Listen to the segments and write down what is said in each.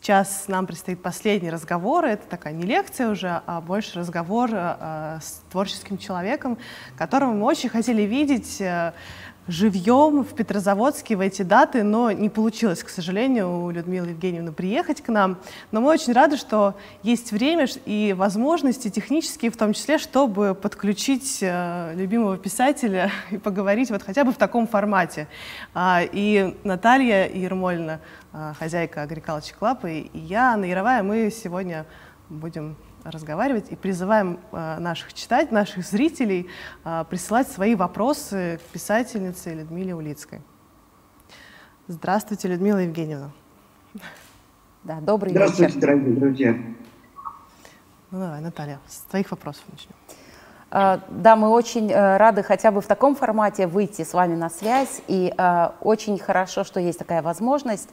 сейчас нам предстоит последний разговор. Это такая не лекция уже, а больше разговор с творческим человеком, которого мы очень хотели видеть живьем в Петрозаводске в эти даты, но не получилось, к сожалению, у Людмилы Евгеньевны приехать к нам. Но мы очень рады, что есть время и возможности технические, в том числе, чтобы подключить любимого писателя и поговорить вот хотя бы в таком формате. И Наталья Ермольевна, хозяйка Agriculture Club, и я, Анна Яровая, мы сегодня будем разговаривать и призываем наших читателей, наших зрителей присылать свои вопросы к писательнице Людмиле Улицкой. Здравствуйте, Людмила Евгеньевна. Да, добрый вечер. Здравствуйте, дорогие друзья. Ну давай, Наталья, с твоих вопросов начнем. Да, мы очень рады хотя бы в таком формате выйти с вами на связь, и очень хорошо, что есть такая возможность,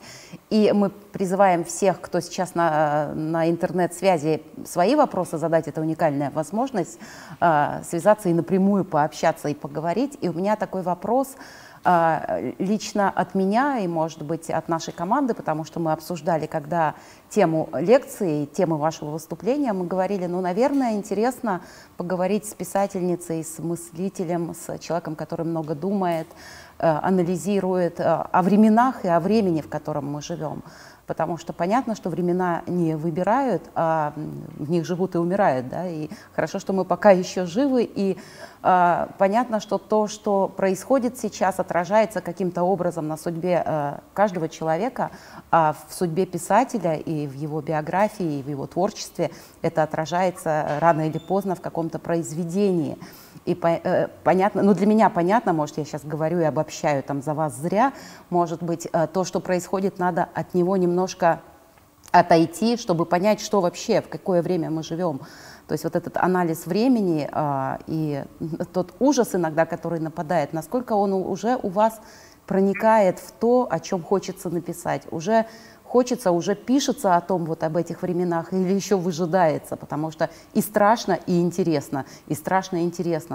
и мы призываем всех, кто сейчас на интернет-связи, свои вопросы задать, это уникальная возможность связаться и напрямую пообщаться и поговорить. И у меня такой вопрос лично от меня и, может быть, от нашей команды, потому что мы обсуждали, когда тему лекции, тему вашего выступления, мы говорили, ну, наверное, интересно поговорить с писательницей, с мыслителем, с человеком, который много думает, анализирует о временах и о времени, в котором мы живем. Потому что понятно, что времена не выбирают, а в них живут и умирают. Да? И хорошо, что мы пока еще живы, и понятно, что то, что происходит сейчас, отражается каким-то образом на судьбе каждого человека, а в судьбе писателя и в его биографии, и в его творчестве это отражается рано или поздно в каком-то произведении. И понятно, ну для меня понятно, может, я сейчас говорю и обобщаю там за вас зря, может быть, то, что происходит, надо от него немножко отойти, чтобы понять, что вообще, в какое время мы живем. То есть вот этот анализ времени и тот ужас иногда, который нападает, насколько он уже у вас проникает в то, о чем хочется написать, уже хочется, уже пишется о том, вот об этих временах, или еще выжидается, потому что и страшно, и интересно,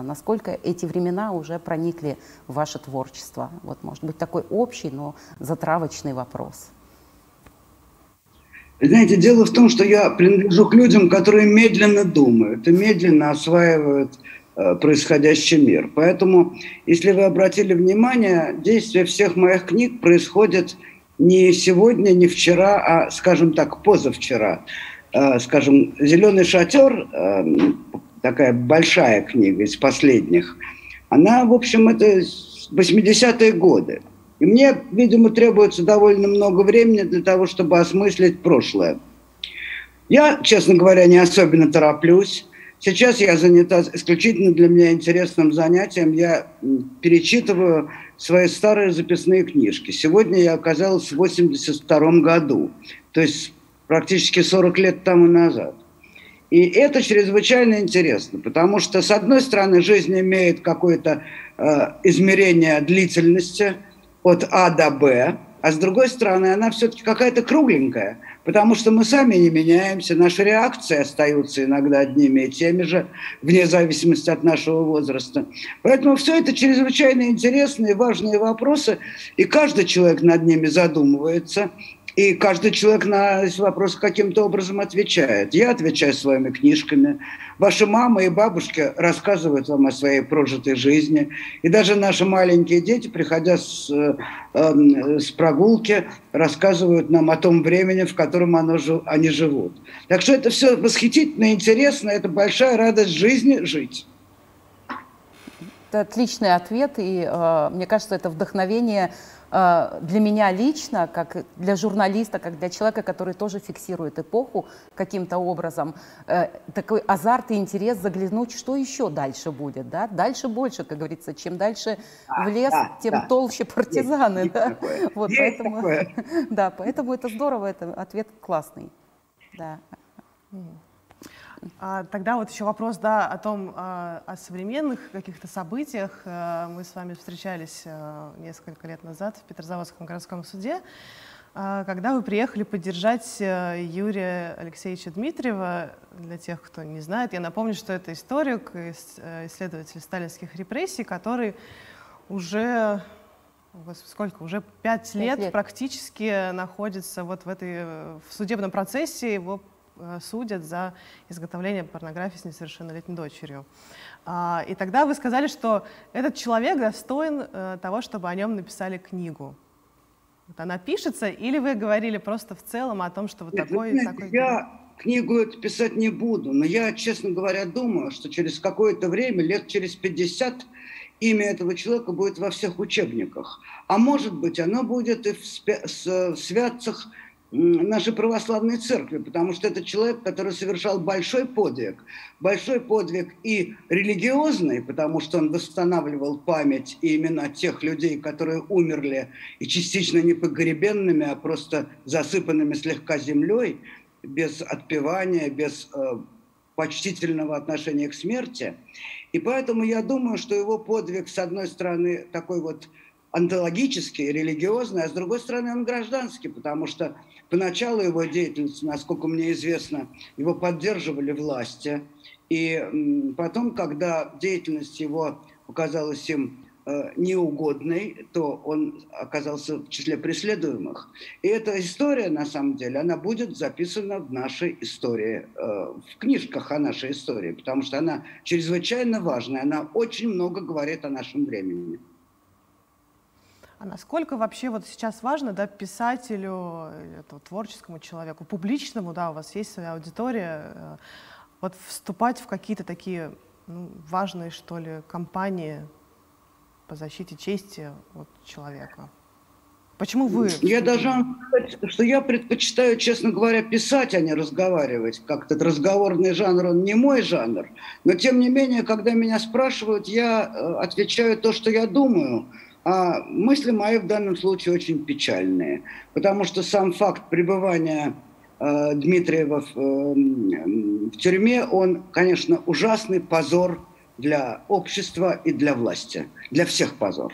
насколько эти времена уже проникли в ваше творчество. Вот, может быть, такой общий, но затравочный вопрос. Знаете, дело в том, что я принадлежу к людям, которые медленно думают и медленно осваивают происходящий мир. Поэтому, если вы обратили внимание, действие всех моих книг происходит не сегодня, не вчера, а, скажем так, позавчера. Скажем, «Зеленый шатер», такая большая книга из последних, она, в общем, это 80-е годы. И мне, видимо, требуется довольно много времени для того, чтобы осмыслить прошлое. Я, честно говоря, не особенно тороплюсь. Сейчас я занята исключительно для меня интересным занятием. Я перечитываю свои старые записные книжки. Сегодня я оказалась в 1982 году, то есть практически 40 лет тому назад. И это чрезвычайно интересно, потому что, с одной стороны, жизнь имеет какое-то измерение длительности от А до Б, а с другой стороны, она все-таки какая-то кругленькая, потому что мы сами не меняемся, наши реакции остаются иногда одними и теми же, вне зависимости от нашего возраста. Поэтому все это чрезвычайно интересные и важные вопросы, и каждый человек над ними задумывается, и каждый человек на эти вопросы каким-то образом отвечает. Я отвечаю своими книжками. Ваши мамы и бабушки рассказывают вам о своей прожитой жизни. И даже наши маленькие дети, приходя с прогулки, рассказывают нам о том времени, в котором они живут. Так что это все восхитительно, интересно. Это большая радость жизни жить. Это отличный ответ. И мне кажется, это вдохновение для меня лично, как для журналиста, как для человека, который тоже фиксирует эпоху каким-то образом, такой азарт и интерес заглянуть, что еще дальше будет. Да? Дальше больше, как говорится, чем дальше в лес, тем толще партизаны. Есть да? такое. Вот, есть поэтому, такое. да, поэтому это здорово, это ответ классный. Да. Тогда вот еще вопрос, да, о том, о современных каких-то событиях. Мы с вами встречались несколько лет назад в Петрозаводском городском суде, когда вы приехали поддержать Юрия Алексеевича Дмитриева. Для тех, кто не знает, я напомню, что это историк, исследователь сталинских репрессий, который уже сколько, уже 5 лет, 5 лет практически находится вот в судебном процессе, его судят за изготовление порнографии с несовершеннолетней дочерью. И тогда вы сказали, что этот человек достоин того, чтобы о нем написали книгу. Вот она пишется, или вы говорили просто в целом о том, что вот такой... Я книгу эту писать не буду, но я, честно говоря, думаю, что через какое-то время, лет через 50, имя этого человека будет во всех учебниках. А может быть, оно будет и в святцах нашей православной церкви, потому что это человек, который совершал большой подвиг и религиозный, потому что он восстанавливал память и имена тех людей, которые умерли, и частично не погребенными, а просто засыпанными слегка землей, без отпевания, без почтительного отношения к смерти. И поэтому я думаю, что его подвиг, с одной стороны, такой вот онтологический, религиозный, а с другой стороны он гражданский, потому что поначалу его деятельности, насколько мне известно, его поддерживали власти. И потом, когда деятельность его показалась им неугодной, то он оказался в числе преследуемых. И эта история, на самом деле, она будет записана в нашей истории, в книжках о нашей истории, потому что она чрезвычайно важная, она очень много говорит о нашем времени. А насколько вообще вот сейчас важно, да, писателю, творческому человеку, публичному, да, у вас есть своя аудитория, вот вступать в какие-то такие важные, что ли, кампании по защите чести вот, человека? Почему вы? Я должна сказать, что я предпочитаю, честно говоря, писать, а не разговаривать. Как-то разговорный жанр, он не мой жанр. Но, тем не менее, когда меня спрашивают, я отвечаю то, что я думаю. А мысли мои в данном случае очень печальные, потому что сам факт пребывания Дмитриева в тюрьме, он, конечно, ужасный позор для общества и для власти. Для всех позор.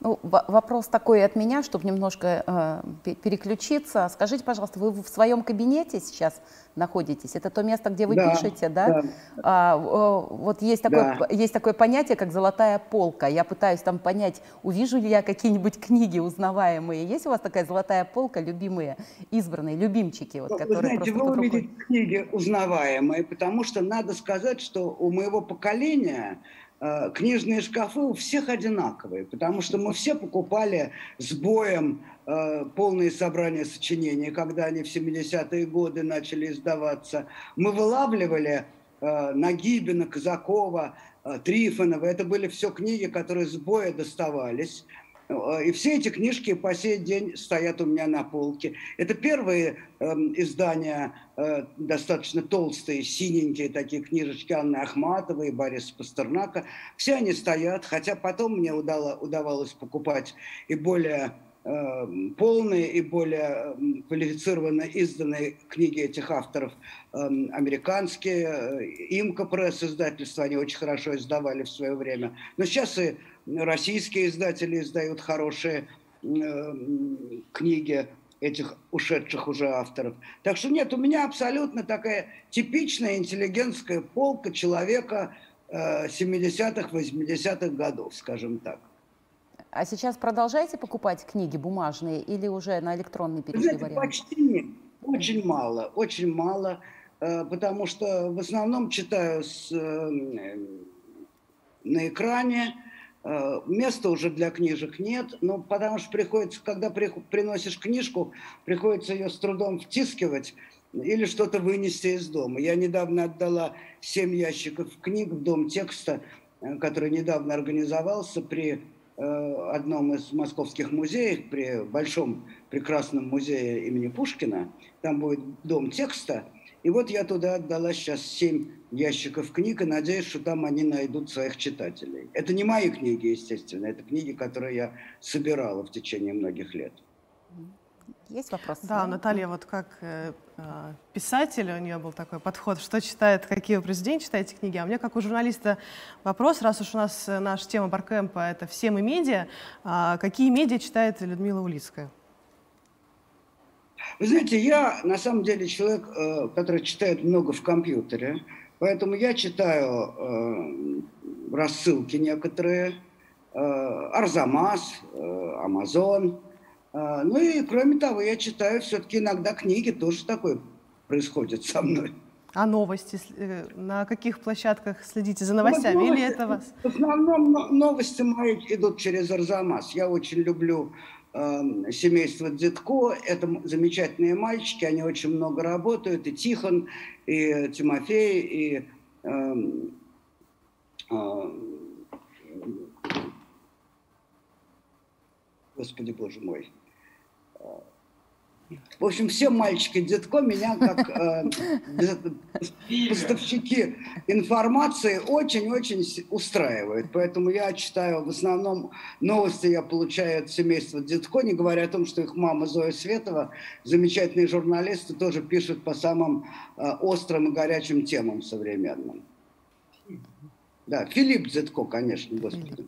Ну, вопрос такой от меня, чтобы немножко переключиться. Скажите, пожалуйста, вы в своем кабинете сейчас находитесь? Это то место, где вы пишете, да? Вот есть такое понятие, как золотая полка. Я пытаюсь там понять, увижу ли я какие-нибудь книги узнаваемые. Есть у вас такая золотая полка, любимые, избранные, любимчики? Вот, которые вы знаете, вы увидите книги узнаваемые, потому что надо сказать, что у моего поколения книжные шкафы у всех одинаковые, потому что мы все покупали с боем полные собрания сочинений, когда они в 70-е годы начали издаваться. Мы вылавливали Нагибина, Казакова, Трифонова. Это были все книги, которые с боя доставались. И все эти книжки по сей день стоят у меня на полке. Это первые издания, достаточно толстые, синенькие такие книжечки Анны Ахматовой и Бориса Пастернака. Все они стоят, хотя потом мне удавалось покупать и более полные и более квалифицированно изданные книги этих авторов, американские, Имка пресс издательства, они очень хорошо издавали в свое время. Но сейчас и российские издатели издают хорошие книги этих ушедших уже авторов. Так что нет, у меня абсолютно такая типичная интеллигентская полка человека 70-х, 80-х годов, скажем так. А сейчас продолжаете покупать книги бумажные или уже на электронный перешли вариант? Почти нет. Очень мало, потому что в основном читаю на экране. Места уже для книжек нет, но потому что приходится, когда приносишь книжку, приходится ее с трудом втискивать или что-то вынести из дома. Я недавно отдала 7 ящиков книг в Дом текста, который недавно организовался при одном из московских музеев, при большом прекрасном музее имени Пушкина. Там будет Дом текста. И вот я туда отдала сейчас 7 ящиков книг и надеюсь, что там они найдут своих читателей. Это не мои книги, естественно, это книги, которые я собирала в течение многих лет. Есть вопросы? Да, Наталья, вот как писатель, у нее был такой подход, что читает, какие вы произведения читаете книги, а у меня как у журналиста вопрос, раз уж у нас наша тема Баркэмпа — это «Все мы медиа», какие медиа читает Людмила Улицкая? Вы знаете, я на самом деле человек, который читает много в компьютере, поэтому я читаю рассылки некоторые, Арзамас, Амазон. Ну и, кроме того, я читаю все-таки иногда книги, тоже такое происходит со мной. А новости? На каких площадках следите за новостями? Вот новости, или это вас? В основном новости мои идут через Арзамас. Я очень люблю семейство Дзитко. Это замечательные мальчики, они очень много работают. И Тихон, и Тимофей, и Господи, Боже мой. В общем, все мальчики Дзитко меня как поставщики информации очень-очень устраивают. Поэтому я читаю, в основном новости я получаю от семейства Дзитко, не говоря о том, что их мама Зоя Светова, замечательные журналисты, тоже пишут по самым острым и горячим темам современным. Да, Филипп Дзитко, конечно, господи.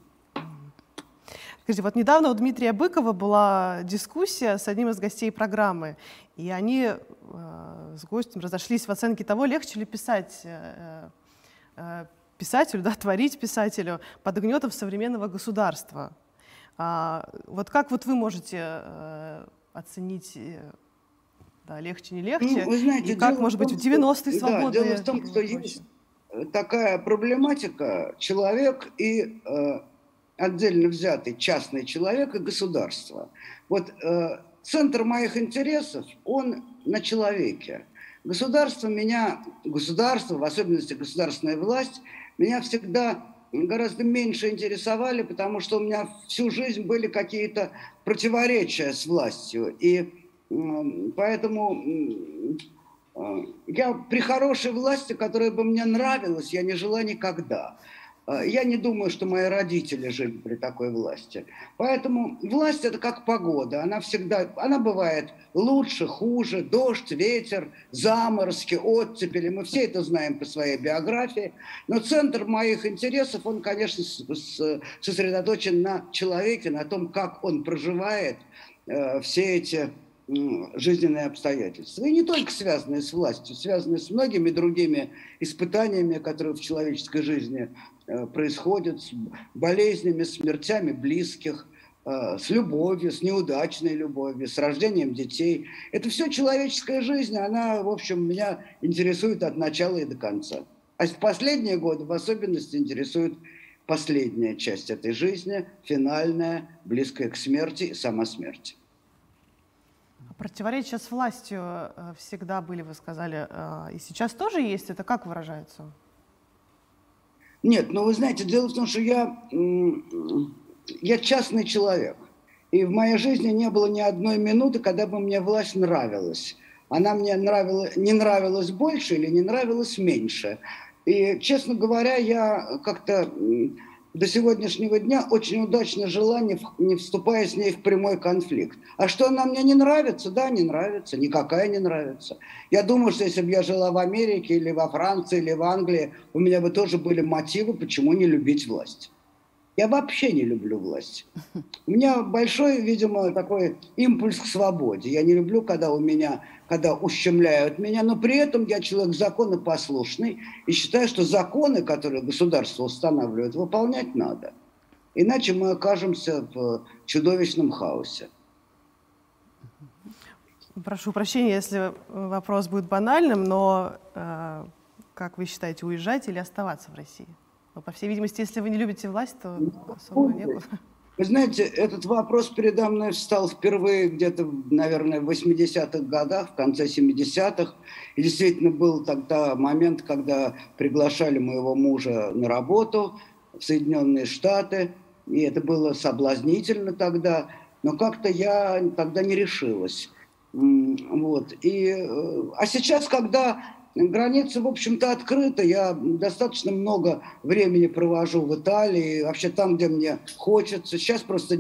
Скажите, вот недавно у Дмитрия Быкова была дискуссия с одним из гостей программы, и они с гостем разошлись в оценке того, легче ли писать писателю, да, творить писателю под гнетом современного государства. Вот как вот вы можете оценить, да, легче, не легче, вы знаете, и как, может быть, в 90-е свободные? Да, дело в том, что есть такая проблематика: человек и отдельно взятый частный человек и государство. Вот центр моих интересов, он на человеке. Государство, в особенности государственная власть, меня всегда гораздо меньше интересовали, потому что у меня всю жизнь были какие-то противоречия с властью. И поэтому я при хорошей власти, которая бы мне нравилась, я не жила никогда. Я не думаю, что мои родители жили при такой власти. Поэтому власть – это как погода. Она бывает лучше, хуже, дождь, ветер, заморозки, оттепели. Мы все это знаем по своей биографии. Но центр моих интересов, он, конечно, сосредоточен на человеке, на том, как он проживает все эти жизненные обстоятельства. И не только связанные с властью, связанные с многими другими испытаниями, которые в человеческой жизни происходят, с болезнями, смертями близких, с любовью, с неудачной любовью, с рождением детей. Это все человеческая жизнь, она, в общем, меня интересует от начала и до конца. А в последние годы в особенности интересует последняя часть этой жизни, финальная, близкая к смерти и сама смерть. Противоречия с властью всегда были, вы сказали, и сейчас тоже есть. Это как выражается? Нет, вы знаете, дело в том, что я частный человек. И в моей жизни не было ни одной минуты, когда бы мне власть нравилась. Она мне не нравилась больше или не нравилась меньше. И, честно говоря, я как-то до сегодняшнего дня очень удачно жила, не вступая с ней в прямой конфликт. А что она мне не нравится? Да, не нравится, никакая не нравится. Я думаю, что если бы я жила в Америке или во Франции, или в Англии, у меня бы тоже были мотивы, почему не любить власть. Я вообще не люблю власть. У меня большой, видимо, такой импульс к свободе. Я не люблю, когда ущемляют меня, но при этом я человек законопослушный и считаю, что законы, которые государство устанавливает, выполнять надо. Иначе мы окажемся в чудовищном хаосе. Прошу прощения, если вопрос будет банальным, но как вы считаете, уезжать или оставаться в России? Но, по всей видимости, если вы не любите власть, то особо некуда. Вы знаете, этот вопрос передо мной встал впервые где-то, наверное, в 80-х годах, в конце 70-х. И действительно был тогда момент, когда приглашали моего мужа на работу в Соединенные Штаты. И это было соблазнительно тогда. Но как-то я тогда не решилась. Вот. А сейчас, когда граница, в общем-то, открыта, я достаточно много времени провожу в Италии, вообще там, где мне хочется. Сейчас просто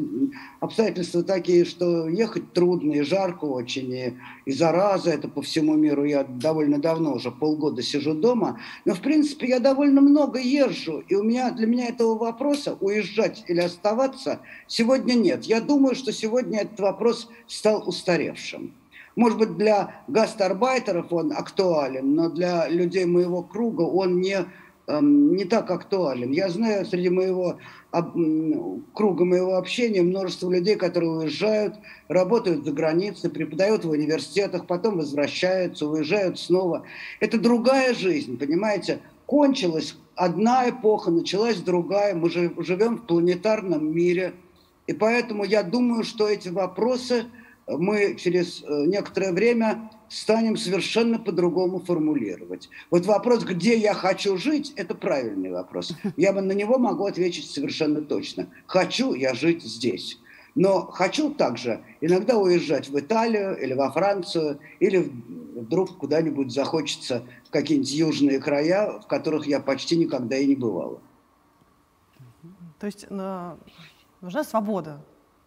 обстоятельства такие, что ехать трудно, и жарко очень, и зараза, это по всему миру. Я довольно давно, уже полгода сижу дома, но, в принципе, я довольно много езжу, и для меня этого вопроса, уезжать или оставаться, сегодня нет. Я думаю, что сегодня этот вопрос стал устаревшим. Может быть, для гастарбайтеров он актуален, но для людей моего круга он не не так актуален. Я знаю среди круга моего общения множество людей, которые уезжают, работают за границей, преподают в университетах, потом возвращаются, уезжают снова. Это другая жизнь, понимаете? Кончилась одна эпоха, началась другая. Мы живем в планетарном мире. И поэтому я думаю, что эти вопросы мы через некоторое время станем совершенно по-другому формулировать. Вот вопрос, где я хочу жить, это правильный вопрос. Я бы на него могу ответить совершенно точно. Хочу я жить здесь. Но хочу также иногда уезжать в Италию или во Францию, или вдруг куда-нибудь захочется в какие-нибудь южные края, в которых я почти никогда и не бывала. То есть нужна свобода.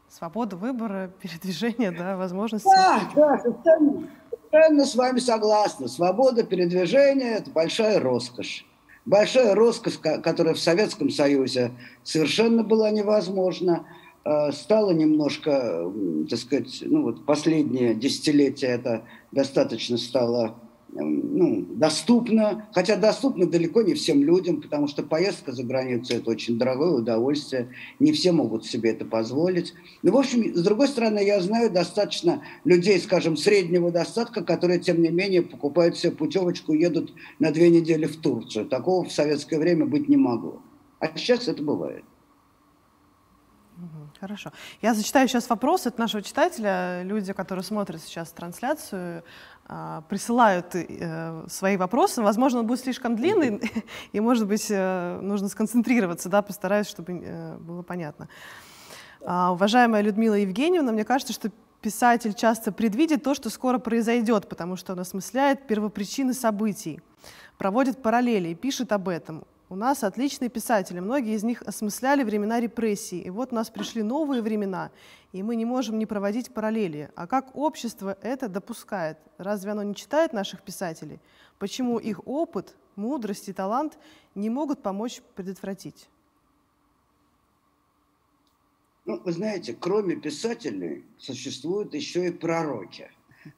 Свобода выбора, передвижения, да, возможности. Да, совершенно с вами согласна. Свобода передвижения – это большая роскошь. Большая роскошь, которая в Советском Союзе совершенно была невозможна. Стало немножко, так сказать, последнее десятилетие это достаточно стало доступно, хотя доступно далеко не всем людям, потому что поездка за границу – это очень дорогое удовольствие, не все могут себе это позволить. Но, в общем, с другой стороны, я знаю достаточно людей, скажем, среднего достатка, которые, тем не менее, покупают себе путевочку и едут на 2 недели в Турцию. Такого в советское время быть не могло. А сейчас это бывает. Хорошо. Я зачитаю сейчас вопрос от нашего читателя. Люди, которые смотрят сейчас трансляцию, присылают свои вопросы. Возможно, он будет слишком длинный, и, может быть, нужно сконцентрироваться, да, постараюсь, чтобы было понятно. Уважаемая Людмила Евгеньевна, мне кажется, что писатель часто предвидит то, что скоро произойдет, потому что он осмысляет первопричины событий, проводит параллели и пишет об этом. У нас отличные писатели, многие из них осмысляли времена репрессий, и вот у нас пришли новые времена, и мы не можем не проводить параллели. А как общество это допускает? Разве оно не читает наших писателей? Почему их опыт, мудрость и талант не могут помочь предотвратить? Вы знаете, кроме писателей существуют еще и пророки.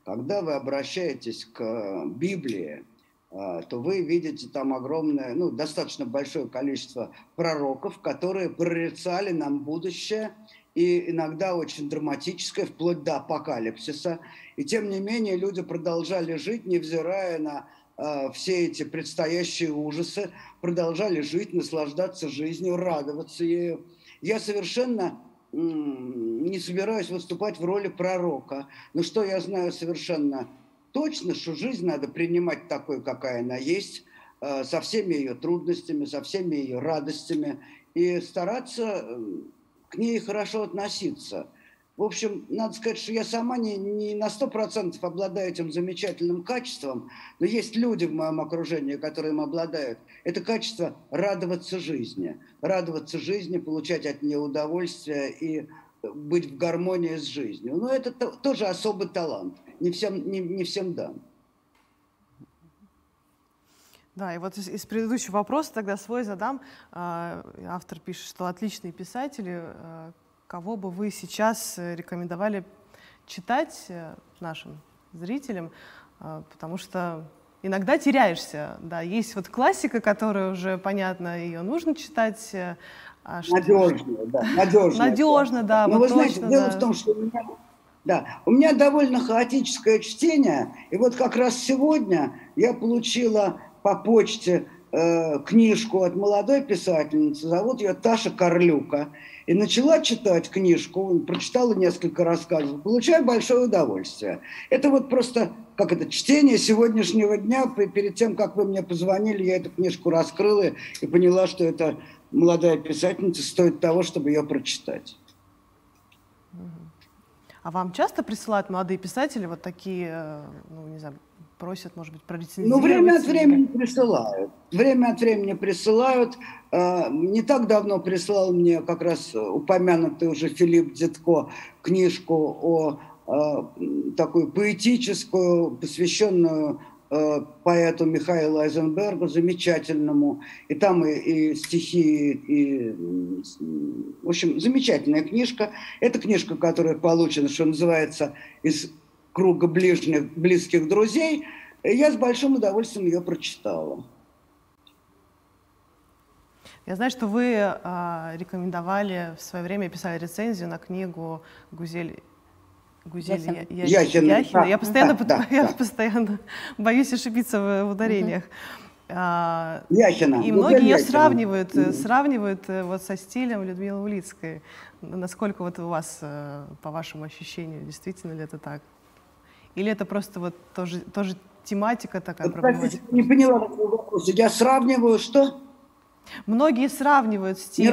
Когда вы обращаетесь к Библии, то вы видите там огромное, достаточно большое количество пророков, которые прорицали нам будущее, и иногда очень драматическое, вплоть до апокалипсиса. И тем не менее люди продолжали жить, невзирая на все эти предстоящие ужасы, продолжали жить, наслаждаться жизнью, радоваться ею. Я совершенно не собираюсь выступать в роли пророка, но что я знаю совершенно точно, что жизнь надо принимать такой, какая она есть, со всеми ее трудностями, со всеми ее радостями, и стараться к ней хорошо относиться. В общем, надо сказать, что я сама не на 100% обладаю этим замечательным качеством, но есть люди в моем окружении, которые им обладают. Это качество радоваться жизни, получать от нее удовольствие и быть в гармонии с жизнью. Но это тоже особый талант, не всем дан. Да, и вот из предыдущего вопроса тогда свой задам. Автор пишет, что отличные писатели. Кого бы вы сейчас рекомендовали читать нашим зрителям? Потому что иногда теряешься. Да, есть вот классика, которая уже, понятно, ее нужно читать. Надежно, да. Но вы знаете, дело в том, что у меня довольно хаотическое чтение. И вот как раз сегодня я получила по почте книжку от молодой писательницы, зовут ее Таша Карлюка, и начала читать книжку, прочитала несколько рассказов, получаю большое удовольствие. Это вот просто, чтение сегодняшнего дня, перед тем, как вы мне позвонили, я эту книжку раскрыла и поняла, что эта молодая писательница стоит того, чтобы ее прочитать. А вам часто присылают молодые писатели вот такие, не знаю, просят, может быть, прорецензировать? Время от времени присылают. Не так давно прислал мне как раз упомянутый уже Филипп Дзитко книжку такую поэтическую, посвященную поэту Михаилу Айзенбергу, замечательному. И там и стихи, в общем, замечательная книжка. Это книжка, которая получена, что называется, из круга близких друзей. Я с большим удовольствием ее прочитала. Я знаю, что вы рекомендовали в свое время, писали рецензию на книгу Гузель Яхина. Яхина. Я постоянно боюсь ошибиться в ударениях. Яхина. И многие ее сравнивают вот со стилем Людмилы Улицкой. Насколько вот у вас, по вашему ощущению, действительно ли это так? Или это просто вот тоже тематика такая проблематика? Не поняла вопроса. Я сравниваю что? Многие сравнивают стиль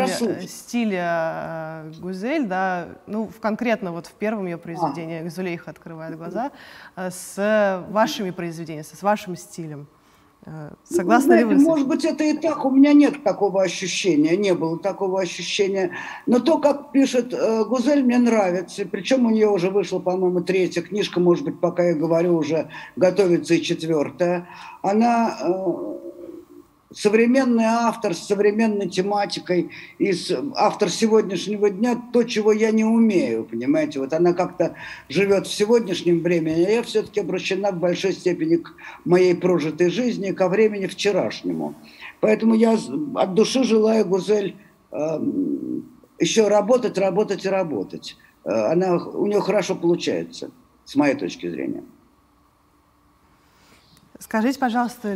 Гузель, да, ну, конкретно вот в первом ее произведении «Зулейха открывает глаза» с вашими произведениями, с вашим стилем. Согласны ли вы? Может быть, это и так. У меня нет такого ощущения, не было такого ощущения. Но то, как пишет Гузель, мне нравится. Причем у нее уже вышла, по-моему, 3-я книжка, может быть, пока я говорю, уже готовится и 4-я. Она современный автор с современной тематикой, и автор сегодняшнего дня, то, чего я не умею, понимаете. Вот она как-то живет в сегодняшнем времени, а я все-таки обращена в большой степени к моей прожитой жизни, ко времени вчерашнему. Поэтому я от души желаю Гузель еще работать и работать. У нее хорошо получается, с моей точки зрения. Скажите, пожалуйста,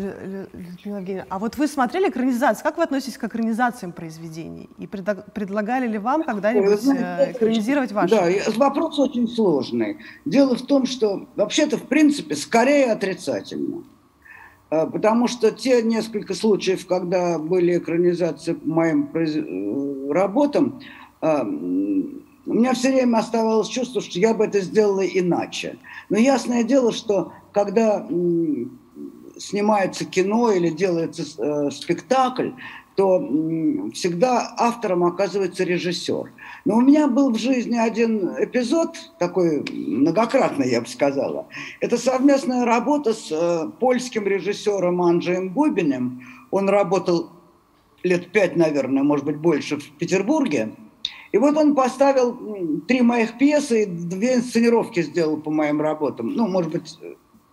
Людмила Евгеньевна, а вот вы смотрели экранизацию? Как вы относитесь к экранизациям произведений? И предлагали ли вам когда-нибудь экранизировать ваши? Да, вопрос очень сложный. Дело в том, что вообще-то, в принципе, скорее отрицательно. Потому что те несколько случаев, когда были экранизации по моим работам, у меня все время оставалось чувство, что я бы это сделала иначе. Но ясное дело, что когда снимается кино или делается спектакль, то всегда автором оказывается режиссер. Но у меня был в жизни один эпизод, такой многократный, я бы сказала. Это совместная работа с польским режиссером Анджеем Губинем. Он работал лет 5, наверное, может быть, больше в Петербурге. И вот он поставил 3 моих пьесы и 2 инсценировки сделал по моим работам. Ну, может быть,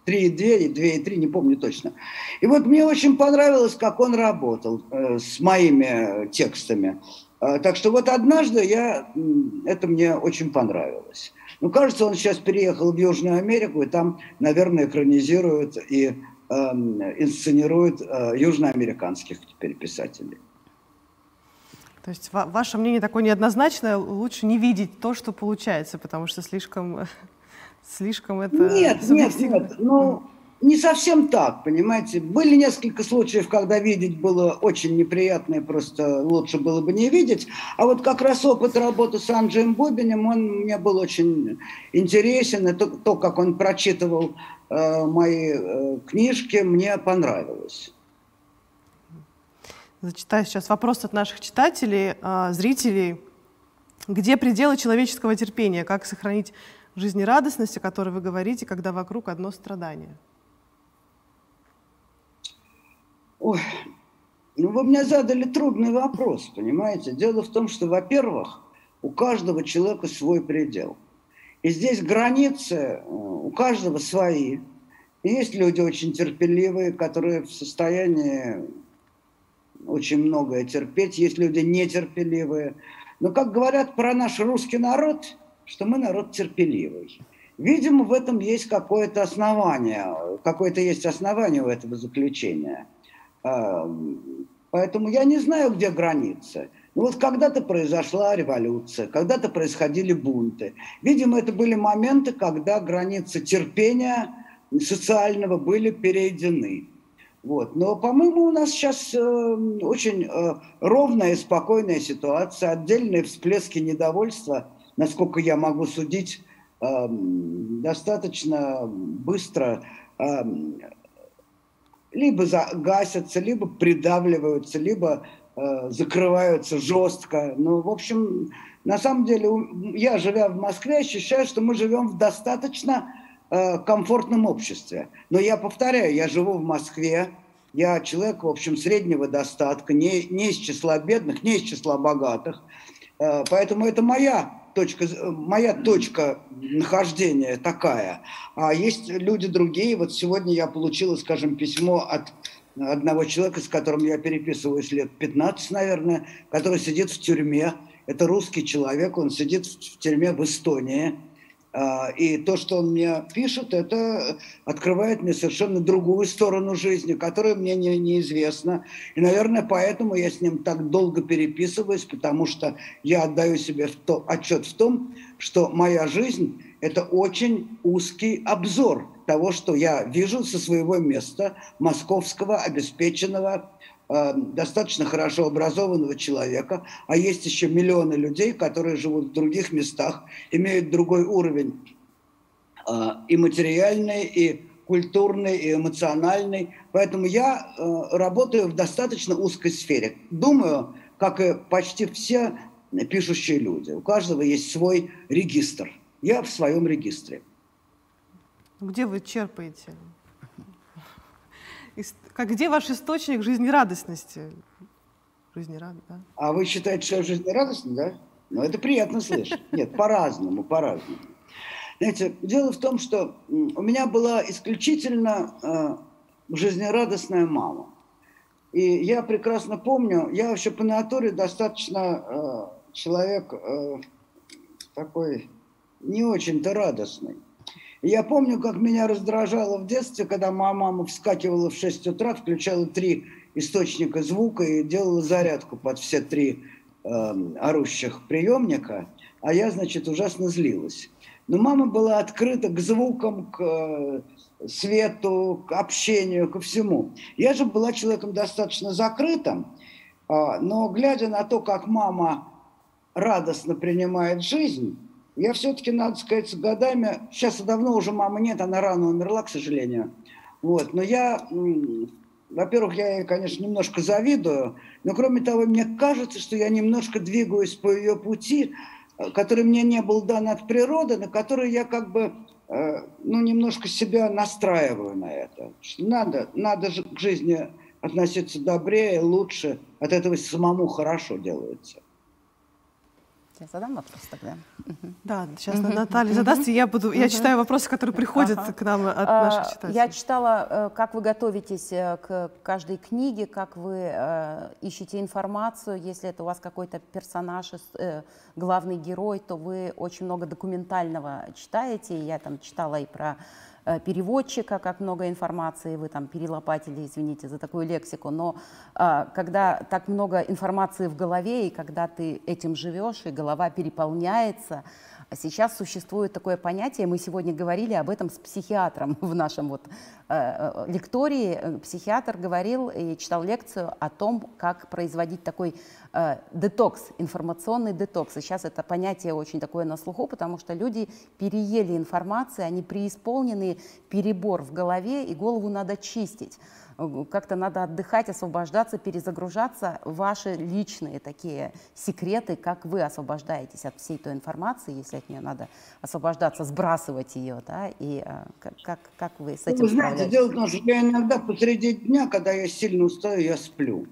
3 и 2, и 2 и 3, не помню точно. И вот мне очень понравилось, как он работал с моими текстами. Так что вот однажды это мне очень понравилось. Ну, кажется, он сейчас переехал в Южную Америку, и там, наверное, экранизируют и инсценируют южноамериканских теперь писателей. То есть ваше мнение такое неоднозначное, лучше не видеть то, что получается, потому что слишком это... Нет. Ну, не совсем так, понимаете. Были несколько случаев, когда видеть было очень неприятно, и просто лучше было бы не видеть. А вот как раз опыт работы с Анджеем Губинем, он мне был очень интересен. И то, как он прочитывал мои книжки, мне понравилось. Зачитаю сейчас вопрос от наших читателей, зрителей. Где пределы человеческого терпения? Как сохранить жизнерадостность, о которой вы говорите, когда вокруг одно страдание? Ой, ну вы мне задали трудный вопрос, понимаете? Дело в том, что, во-первых, у каждого человека свой предел. И здесь границы у каждого свои. И есть люди очень терпеливые, которые в состоянии очень многое терпеть. Есть люди нетерпеливые. Но, как говорят про наш русский народ, что мы народ терпеливый. Видимо, в этом есть какое-то основание, есть основание у этого заключения. Поэтому я не знаю, где границы. Ну вот когда-то произошла революция, когда-то происходили бунты. Видимо, это были моменты, когда границы терпения социального были перейдены. Вот. Но, по-моему, у нас сейчас очень ровная и спокойная ситуация, отдельные всплески недовольства, насколько я могу судить, достаточно быстро либо гасятся, либо придавливаются, либо закрываются жестко. Ну, в общем, на самом деле, я, живя в Москве, ощущаю, что мы живем в достаточно комфортном обществе. Но я повторяю, я живу в Москве, я человек, в общем, среднего достатка, не из числа бедных, не из числа богатых. Поэтому это моя точка нахождения такая. А есть люди другие. Вот сегодня я получила, скажем, письмо от одного человека, с которым я переписываюсь лет 15, наверное, который сидит в тюрьме. Это русский человек, он сидит в тюрьме в Эстонии. И то, что он мне пишет, это открывает мне совершенно другую сторону жизни, которая мне неизвестна. И, наверное, поэтому я с ним так долго переписываюсь, потому что я отдаю себе отчет в том, что моя жизнь – это очень узкий обзор того, что я вижу со своего места московского, обеспеченного, достаточно хорошо образованного человека, а есть еще миллионы людей, которые живут в других местах, имеют другой уровень и материальный, и культурный, и эмоциональный. Поэтому я работаю в достаточно узкой сфере. Думаю, как и почти все пишущие люди. У каждого есть свой регистр. Я в своем регистре. Где вы черпаете? Где ваш источник жизнерадостности? Да? А вы считаете, что я жизнерадостный, да? Ну, это приятно слышать. Нет, по-разному. Знаете, дело в том, что у меня была исключительно жизнерадостная мама. И я прекрасно помню, я вообще по натуре достаточно человек такой не очень-то радостный. Я помню, как меня раздражало в детстве, когда моя мама вскакивала в 6 утра, включала 3 источника звука и делала зарядку под все 3 орущих приемника, а я, значит, ужасно злилась. Но мама была открыта к звукам, к свету, к общению, ко всему. Я же была человеком достаточно закрытым, но глядя на то, как мама радостно принимает жизнь, я все-таки, надо сказать, с годами... Сейчас давно уже мамы нет, она рано умерла, к сожалению. Вот. Но я... Во-первых, я ей, конечно, немножко завидую, но, кроме того, мне кажется, что я немножко двигаюсь по ее пути, который мне не был дан от природы, на который я как бы, немножко себя настраиваю на это. Надо же к жизни относиться добрее, лучше. От этого самому хорошо делается. Я задам вопрос тогда. Да, сейчас Наталья задаст, и я читаю вопросы, которые приходят к нам от наших читателей. Я читала, как вы готовитесь к каждой книге, как вы ищете информацию. Если это у вас какой-то персонаж, главный герой, то вы очень много документального читаете. Я там читала и про переводчика, как много информации вы там перелопатили, извините за такую лексику, но когда так много информации в голове, и когда ты этим живешь, и голова переполняется, сейчас существует такое понятие, мы сегодня говорили об этом с психиатром в нашем лектории. Психиатр говорил и читал лекцию о том, как производить такой детокс, информационный детокс. И сейчас это понятие очень такое на слуху, потому что люди переели информации, они преисполнены, перебор в голове, и голову надо чистить. Как-то надо отдыхать, освобождаться, перезагружаться. Ваши личные такие секреты, как вы освобождаетесь от всей той информации, если от нее надо освобождаться, сбрасывать ее, да, и как вы с этим справляетесь? Знаете, дело в том, что я иногда посреди дня, когда я сильно устаю, я сплю.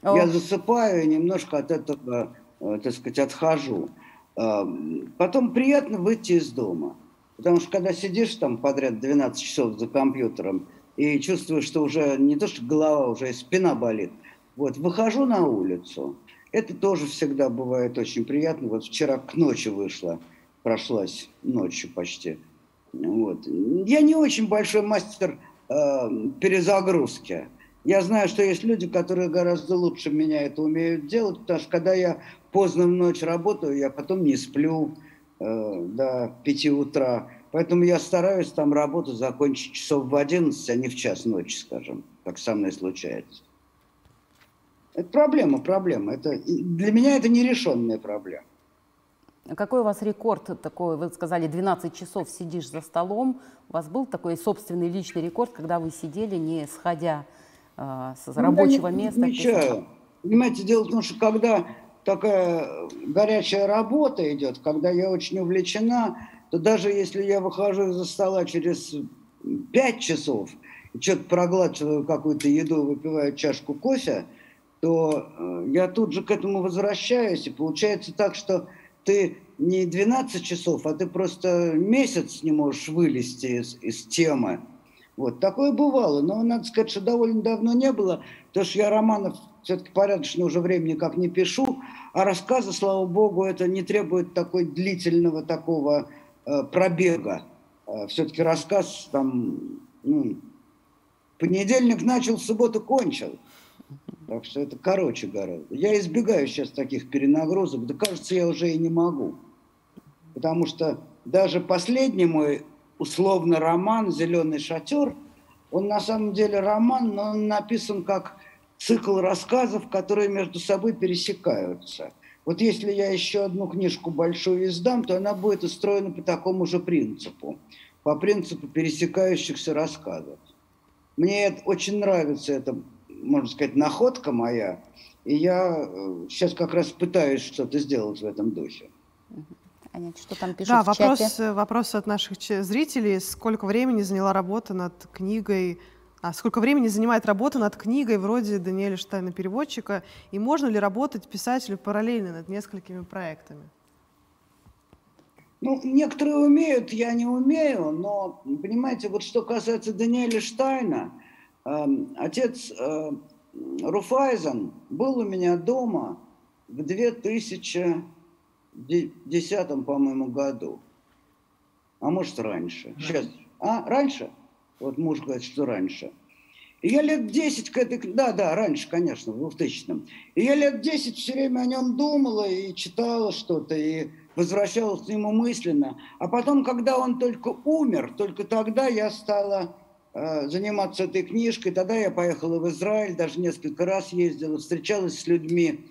Я засыпаю и немножко от этого, так сказать, отхожу. Потом приятно выйти из дома. Потому что когда сидишь там подряд 12 часов за компьютером и чувствуешь, что уже не то, что голова, уже и спина болит, вот, выхожу на улицу. Это тоже всегда бывает очень приятно. Вот вчера к ночи вышла, прошлась ночью почти. Вот. Я не очень большой мастер перезагрузки. Я знаю, что есть люди, которые гораздо лучше меня это умеют делать, потому что когда я поздно в ночь работаю, я потом не сплю до 5 утра. Поэтому я стараюсь там работу закончить часов в 11, а не в час ночи, скажем, как со мной случается. Это проблема. Для меня это нерешенная проблема. Какой у вас рекорд такой? Вы сказали, 12 часов сидишь за столом. У вас был такой собственный личный рекорд, когда вы сидели, не сходя с рабочего места? Ничего. Понимаете, дело в том, что когда такая горячая работа идет, когда я очень увлечена, то даже если я выхожу из-за стола через 5 часов и что-то проглатываю какую-то еду, выпиваю чашку кофе, то я тут же к этому возвращаюсь. И получается так, что ты не 12 часов, а ты просто месяц не можешь вылезти из темы. Вот, такое бывало, но надо сказать, что довольно давно не было, потому что я романов все-таки порядочно уже времени как не пишу, а рассказы, слава богу, это не требует такой длительного такого пробега. Все-таки рассказ там, ну, понедельник начал, в субботу кончил. Так что это короче гораздо. Я избегаю сейчас таких перенагрузок, да кажется, я уже и не могу. Потому что даже последний мой условно роман «Зеленый шатер», он на самом деле роман, но он написан как цикл рассказов, которые между собой пересекаются. Вот если я еще одну книжку большую издам, то она будет устроена по такому же принципу, по принципу пересекающихся рассказов. Мне это очень нравится, это, можно сказать, находка моя, и я сейчас как раз пытаюсь что-то сделать в этом духе. Анет, что там пишут да, в чате? вопрос от наших зрителей. Сколько времени заняла работа над книгой, сколько времени занимает работа над книгой вроде Даниэля Штайна, переводчика, и можно ли работать писателю параллельно над несколькими проектами? Ну, некоторые умеют, я не умею, но, понимаете, вот что касается Даниэля Штайна, отец Руфайзен был у меня дома в 2010, по-моему, году. А может, раньше. Сейчас. Раньше? Вот муж говорит, что раньше. И я лет 10 к этой... Да, раньше, конечно, в 2000-м. И я лет 10 все время о нем думала и читала что-то, и возвращалась к нему мысленно. А потом, когда он только умер, только тогда я стала заниматься этой книжкой. Тогда я поехала в Израиль, даже несколько раз ездила, встречалась с людьми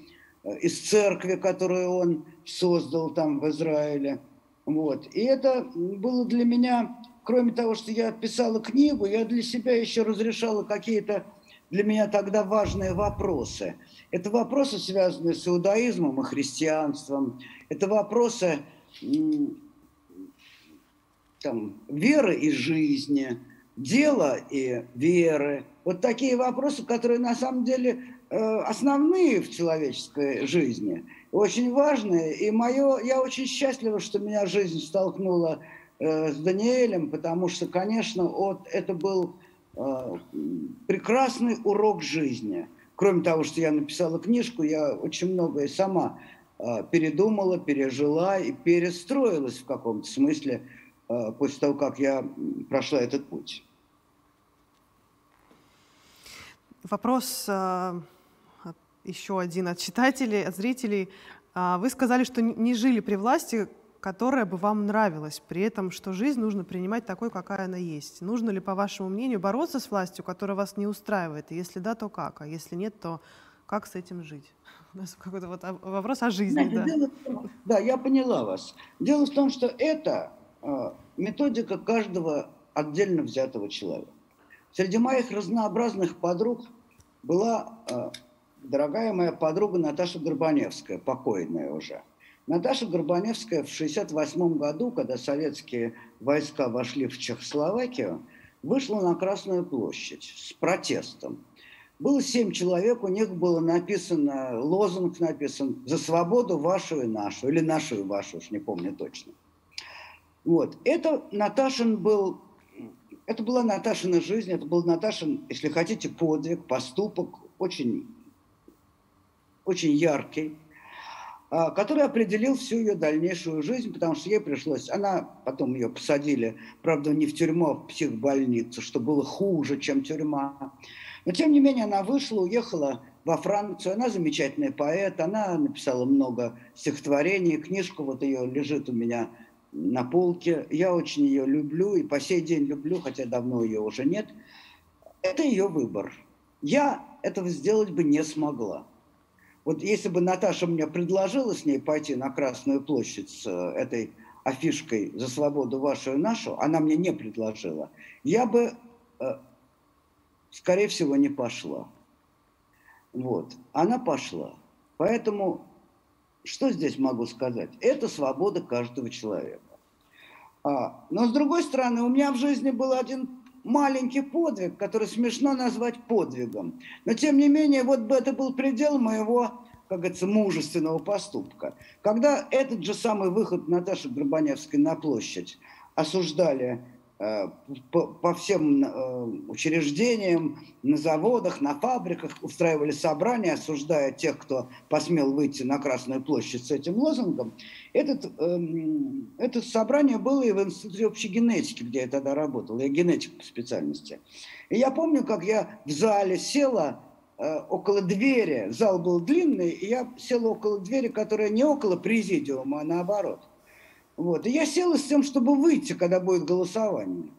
из церкви, которую он создал там в Израиле. Вот. И это было для меня, кроме того, что я писала книгу, я для себя еще разрешала какие-то для меня тогда важные вопросы. Это вопросы, связанные с иудаизмом и христианством. Это вопросы там, веры и жизни, дела и веры. Вот такие вопросы, которые на самом деле основные в человеческой жизни, очень важные. И я очень счастлива, что меня жизнь столкнула с Даниэлем, потому что, конечно, это был прекрасный урок жизни. Кроме того, что я написала книжку, я очень многое сама передумала, пережила и перестроилась в каком-то смысле после того, как я прошла этот путь. Вопрос еще один от читателей, от зрителей. Вы сказали, что не жили при власти, которая бы вам нравилась, при этом, что жизнь нужно принимать такой, какая она есть. Нужно ли, по вашему мнению, бороться с властью, которая вас не устраивает? И если да, то как? А если нет, то как с этим жить? У нас какой-то вот вопрос о жизни. Знаете, да, я поняла вас. Дело в том, что это методика каждого отдельно взятого человека. Среди моих разнообразных подруг была дорогая моя подруга Наташа Горбаневская, покойная уже. Наташа Горбаневская в 1968 году, когда советские войска вошли в Чехословакию, вышла на Красную площадь с протестом. Было 7 человек, у них было написано, лозунг написан «За свободу вашу и нашу», или «Нашу и вашу», уж не помню точно. Вот. Это была Наташина жизнь, это был Наташин, если хотите, подвиг, поступок, очень, очень яркий, который определил всю ее дальнейшую жизнь, потому что ей пришлось... Потом ее посадили, правда, не в тюрьму, а в психбольницу, что было хуже, чем тюрьма. Но, тем не менее, она вышла, уехала во Францию. Она замечательный поэт, она написала много стихотворений, книжка вот ее лежит у меня на полке. Я очень ее люблю и по сей день люблю, хотя давно ее уже нет. Это ее выбор. Я этого сделать бы не смогла. Вот если бы Наташа мне предложила с ней пойти на Красную площадь с этой афишкой «За свободу вашу и нашу», она мне не предложила, я бы, скорее всего, не пошла. Вот. Она пошла. Поэтому, что здесь могу сказать? Это свобода каждого человека. Но, с другой стороны, у меня в жизни был один маленький подвиг, который смешно назвать подвигом. Но, тем не менее, вот бы это был предел моего, как говорится, мужественного поступка. Когда этот же самый выход Наташи Горбаневской на площадь осуждали по всем учреждениям, на заводах, на фабриках устраивали собрания, осуждая тех, кто посмел выйти на Красную площадь с этим лозунгом. Это собрание было и в Институте общей генетики, где я тогда работал. Я генетик по специальности. И я помню, как я в зале села около двери, зал был длинный, и я села около двери, которая не около президиума, а наоборот. Вот. И я села с тем, чтобы выйти, когда будет голосование.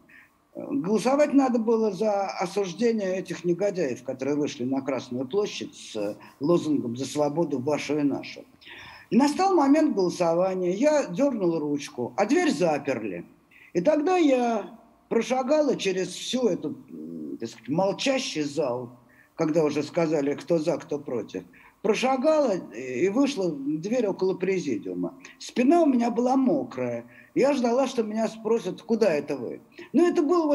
Голосовать надо было за осуждение этих негодяев, которые вышли на Красную площадь с лозунгом «За свободу вашу и нашу». И настал момент голосования, я дернул ручку, а дверь заперли. И тогда я прошагала через всю эту, так сказать, молчащий зал, когда уже сказали, кто за, кто против. Прошагала и вышла в дверь около президиума. Спина у меня была мокрая. Я ждала, что меня спросят, куда это вы. Но это был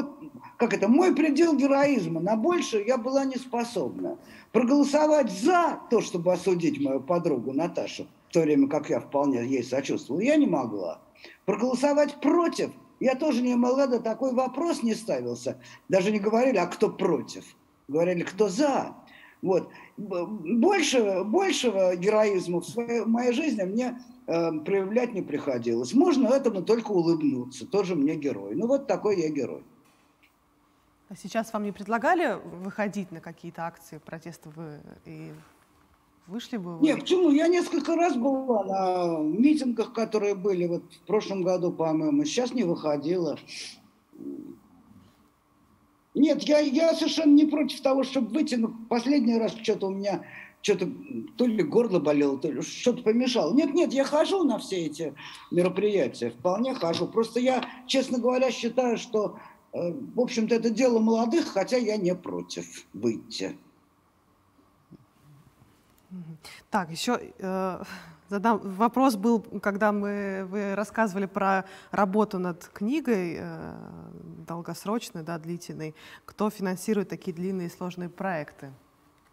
мой предел героизма. На больше я была не способна. Проголосовать за то, чтобы осудить мою подругу Наташу, в то время как я вполне ей сочувствовал, я не могла. Проголосовать против я тоже не могла, да такой вопрос не ставился. Даже не говорили, а кто против. Говорили, кто за. Вот. Большего героизма в моей жизни мне проявлять не приходилось. Можно этому только улыбнуться. Тоже мне герой. Ну вот такой я герой. А сейчас вам не предлагали выходить на какие-то акции протеста? И вышли бы вы? Нет, почему? Я несколько раз была на митингах, которые были в прошлом году, по-моему. Сейчас не выходила. Нет, я совершенно не против того, чтобы выйти, но последний раз что-то у меня, то ли горло болело, то ли что-то помешало. Нет, я хожу на все эти мероприятия, вполне хожу. Просто я, честно говоря, считаю, что, в общем-то, это дело молодых, хотя я не против выйти. Так, еще вопрос был, когда вы рассказывали про работу над книгой долгосрочной, да, длительной. Кто финансирует такие длинные и сложные проекты?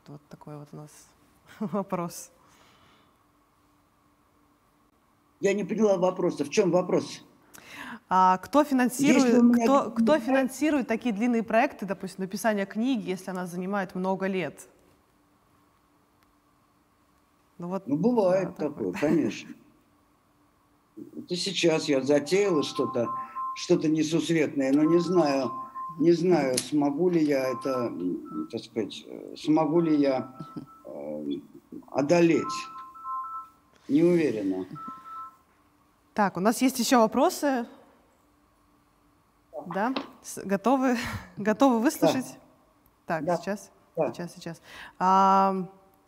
Вот такой вот у нас вопрос. Я не поняла вопроса. В чем вопрос? Кто финансирует такие длинные проекты, допустим, написание книги, если она занимает много лет? Ну, бывает такое, конечно. Это сейчас я затеяла что-то несусветное, но не знаю, смогу ли я это, так сказать, смогу ли я одолеть. Не уверена. Так, у нас есть еще вопросы. Да? Готовы выслушать? Да. Так, да. сейчас. Да. Сейчас.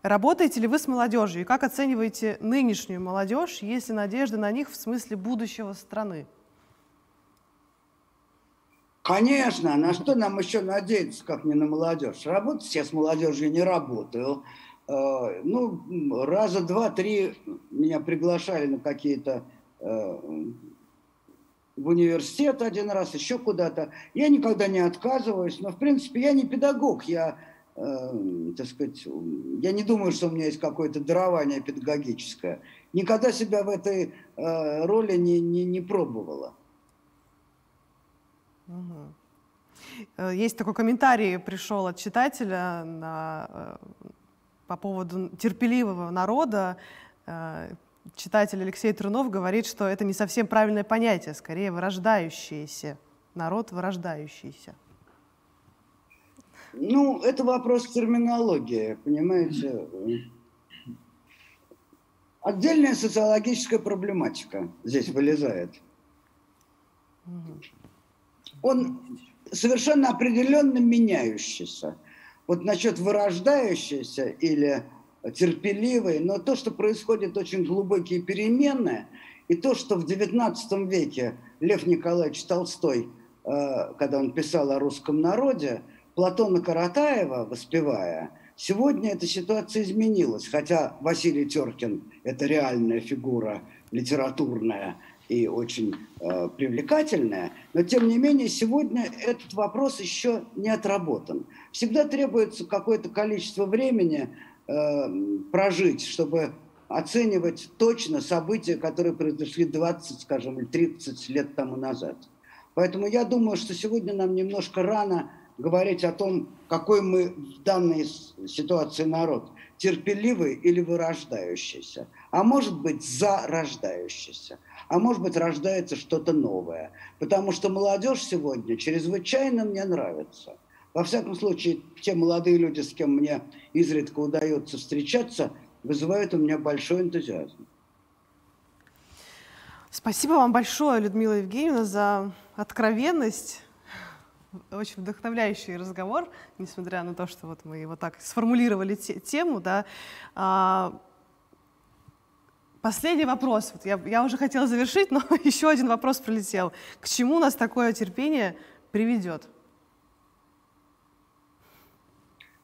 Работаете ли вы с молодежью? И как оцениваете нынешнюю молодежь? Есть ли надежда на них в смысле будущего страны? Конечно, на что нам еще надеяться, как не на молодежь? Работать я с молодежью не работаю. Раза два-три меня приглашали на какие-то в университет один раз, еще куда-то. Я никогда не отказываюсь, но в принципе я не педагог, так сказать, я не думаю, что у меня есть какое-то дарование педагогическое. Никогда себя в этой роли не пробовала. Угу. Есть такой комментарий, пришел от читателя по поводу терпеливого народа. Читатель Алексей Трунов говорит, что это не совсем правильное понятие, скорее вырождающийся. Народ вырождающийся. Это вопрос терминологии, понимаете. Отдельная социологическая проблематика здесь вылезает. Он совершенно определенно меняющийся. Вот насчет вырождающийся или терпеливый, но то, что происходит очень глубокие перемены, и то, что в XIX веке Лев Николаевич Толстой, когда он писал о русском народе, Платона Каратаева воспевая, сегодня эта ситуация изменилась, хотя Василий Теркин – это реальная фигура литературная и очень привлекательная, но тем не менее сегодня этот вопрос еще не отработан. Всегда требуется какое-то количество времени прожить, чтобы оценивать точно события, которые произошли 20, скажем, или 30 лет тому назад. Поэтому я думаю, что сегодня нам немножко рано говорить о том, какой мы в данной ситуации народ. Терпеливый или вырождающийся. А может быть, зарождающийся. А может быть, рождается что-то новое. Потому что молодежь сегодня чрезвычайно мне нравится. Во всяком случае, те молодые люди, с кем мне изредка удается встречаться, вызывают у меня большой энтузиазм. Спасибо вам большое, Людмила Евгеньевна, за откровенность. Очень вдохновляющий разговор, несмотря на то, что вот мы его так сформулировали тему. Да. Последний вопрос. Вот я уже хотела завершить, но еще один вопрос прилетел. К чему нас такое терпение приведет?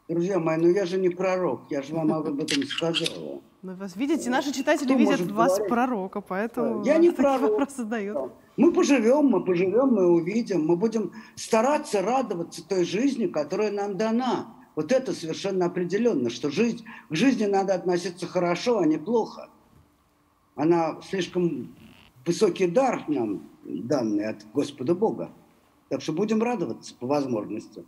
Друзья мои, ну я же не пророк, я же вам об этом сказала. Ну, видите, наши читатели видят в вас пророка, поэтому я не такие пророк. вопросы задают. Мы поживем, мы увидим, мы будем стараться радоваться той жизни, которая нам дана. Вот это совершенно определенно, что к жизни надо относиться хорошо, а не плохо. Она слишком высокий дар нам данный от Господа Бога. Так что будем радоваться по возможности.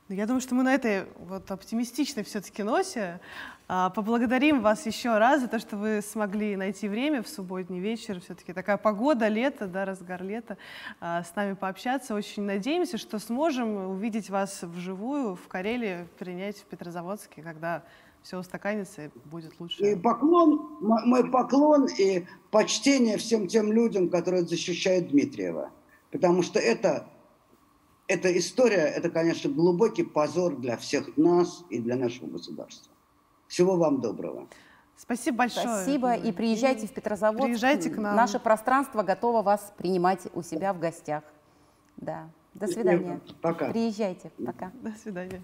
Я думаю, что мы на этой вот оптимистичной все-таки ноте поблагодарим вас еще раз за то, что вы смогли найти время в субботний вечер. Все-таки такая погода, лето, да, разгар лета, с нами пообщаться. Очень надеемся, что сможем увидеть вас вживую в Карелии, принять в Петрозаводске, когда все устаканится и будет лучше. И поклон, мой поклон и почтение всем тем людям, которые защищают Дмитриева. Потому что эта история, это, конечно, глубокий позор для всех нас и для нашего государства. Всего вам доброго. Спасибо большое. Спасибо. И приезжайте в Петрозаводск. Приезжайте к нам. Наше пространство готово вас принимать у себя в гостях. Да. До свидания. Пока. Приезжайте. Пока. До свидания.